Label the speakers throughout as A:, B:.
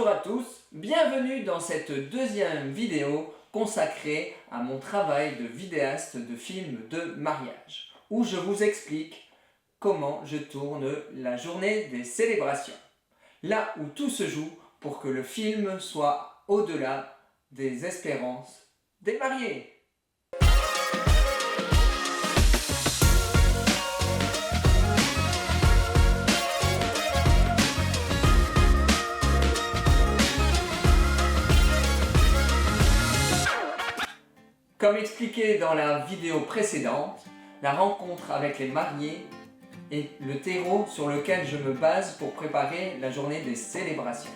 A: Bonjour à tous, bienvenue dans cette deuxième vidéo consacrée à mon travail de vidéaste de films de mariage, où je vous explique comment je tourne la journée des célébrations, là où tout se joue pour que le film soit au-delà des espérances des mariés. Comme expliqué dans la vidéo précédente, la rencontre avec les mariés est le terreau sur lequel je me base pour préparer la journée des célébrations.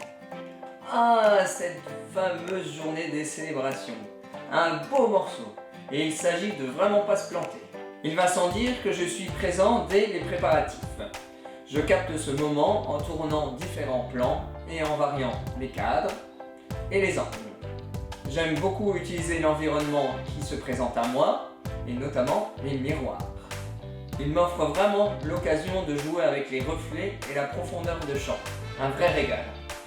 A: Ah, cette fameuse journée des célébrations, un beau morceau, et il s'agit de vraiment pas se planter. Il va sans dire que je suis présent dès les préparatifs. Je capte ce moment en tournant différents plans et en variant les cadres et les angles. J'aime beaucoup utiliser l'environnement qui se présente à moi, et notamment les miroirs. Il m'offre vraiment l'occasion de jouer avec les reflets et la profondeur de champ. Un vrai régal.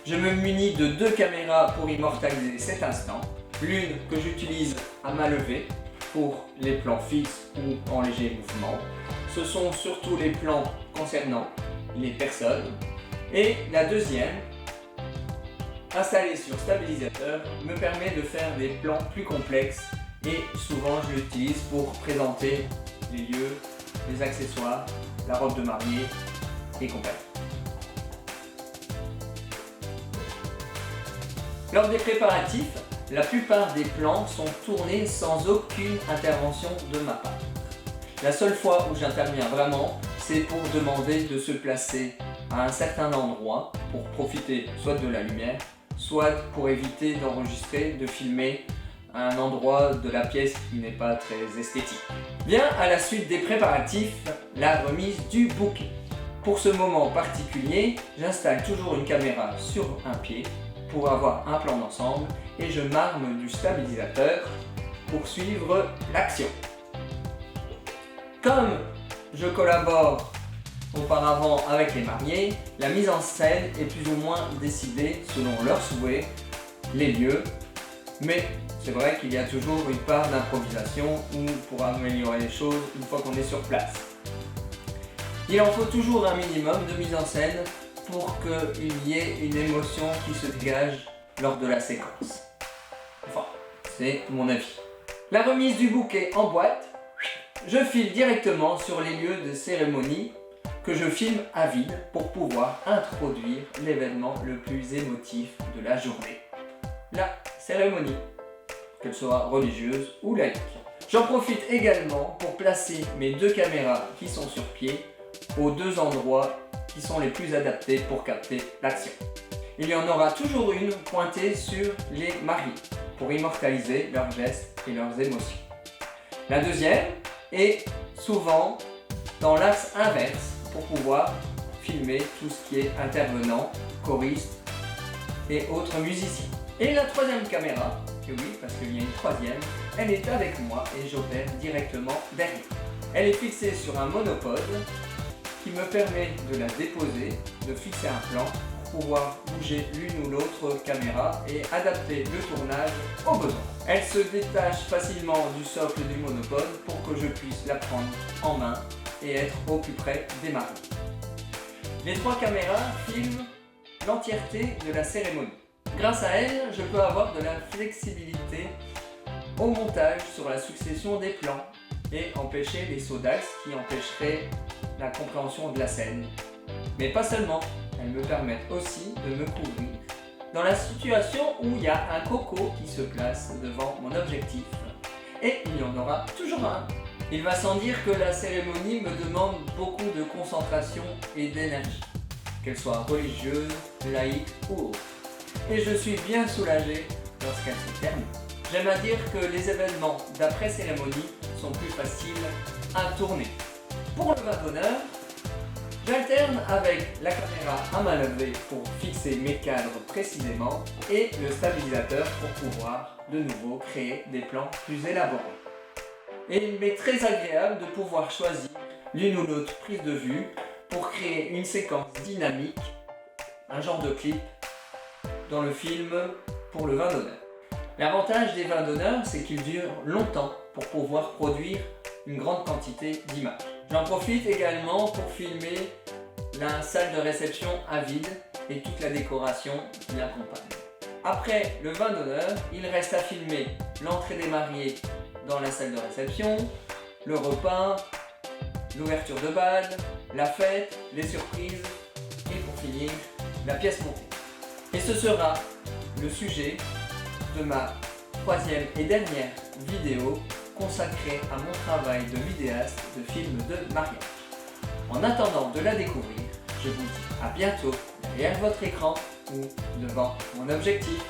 A: Je me munis de 2 caméras pour immortaliser cet instant. L'une que j'utilise à main levée pour les plans fixes ou en léger mouvement. Ce sont surtout les plans concernant les personnes. Et la deuxième, installé sur stabilisateur, me permet de faire des plans plus complexes et souvent je l'utilise pour présenter les lieux, les accessoires, la robe de mariée et compagnie. Lors des préparatifs, la plupart des plans sont tournés sans aucune intervention de ma part. La seule fois où j'interviens vraiment, c'est pour demander de se placer à un certain endroit pour profiter soit de la lumière, soit pour éviter d'enregistrer, de filmer un endroit de la pièce qui n'est pas très esthétique. Vient à la suite des préparatifs, la remise du bouquet. Pour ce moment particulier, j'installe toujours une caméra sur un pied pour avoir un plan d'ensemble et je m'arme du stabilisateur pour suivre l'action. Comme je collabore auparavant avec les mariés, la mise en scène est plus ou moins décidée selon leurs souhaits, les lieux, mais c'est vrai qu'il y a toujours une part d'improvisation ou pour améliorer les choses une fois qu'on est sur place. Il en faut toujours un minimum de mise en scène pour qu'il y ait une émotion qui se dégage lors de la séquence. Enfin, c'est mon avis. La remise du bouquet en boîte, je file directement sur les lieux de cérémonie que je filme à vide pour pouvoir introduire l'événement le plus émotif de la journée. La cérémonie, qu'elle soit religieuse ou laïque. J'en profite également pour placer mes 2 caméras qui sont sur pied aux 2 endroits qui sont les plus adaptés pour capter l'action. Il y en aura toujours une pointée sur les mariés pour immortaliser leurs gestes et leurs émotions. La deuxième est souvent dans l'axe inverse pour pouvoir filmer tout ce qui est intervenant, choriste et autres musiciens. Et la troisième caméra, et oui parce qu'il y a une troisième, elle est avec moi et j'opère directement derrière. Elle est fixée sur un monopode qui me permet de la déposer, de fixer un plan pour pouvoir bouger l'une ou l'autre caméra et adapter le tournage aux besoins. Elle se détache facilement du socle du monopode pour que je puisse la prendre en main et être au plus près des mariés. Les 3 caméras filment l'entièreté de la cérémonie. Grâce à elles, je peux avoir de la flexibilité au montage sur la succession des plans et empêcher les sauts d'axe qui empêcheraient la compréhension de la scène. Mais pas seulement, elles me permettent aussi de me couvrir dans la situation où il y a un coco qui se place devant mon objectif. Et il y en aura toujours un. Il va sans dire que la cérémonie me demande beaucoup de concentration et d'énergie, qu'elle soit religieuse, laïque ou autre. Et je suis bien soulagé lorsqu'elle se termine. J'aime à dire que les événements d'après cérémonie sont plus faciles à tourner. Pour le vin d'honneur, j'alterne avec la caméra à main levée pour fixer mes cadres précisément et le stabilisateur pour pouvoir de nouveau créer des plans plus élaborés. Et il m'est très agréable de pouvoir choisir l'une ou l'autre prise de vue pour créer une séquence dynamique, un genre de clip dans le film pour le vin d'honneur. L'avantage des vins d'honneur, c'est qu'ils durent longtemps pour pouvoir produire une grande quantité d'images. J'en profite également pour filmer la salle de réception à vide et toute la décoration qui l'accompagne. Après le vin d'honneur, il reste à filmer l'entrée des mariés dans la salle de réception, le repas, l'ouverture de bal, la fête, les surprises et pour finir, la pièce montée. Et ce sera le sujet de ma troisième et dernière vidéo consacrée à mon travail de vidéaste de films de mariage. En attendant de la découvrir, je vous dis à bientôt derrière votre écran ou devant mon objectif.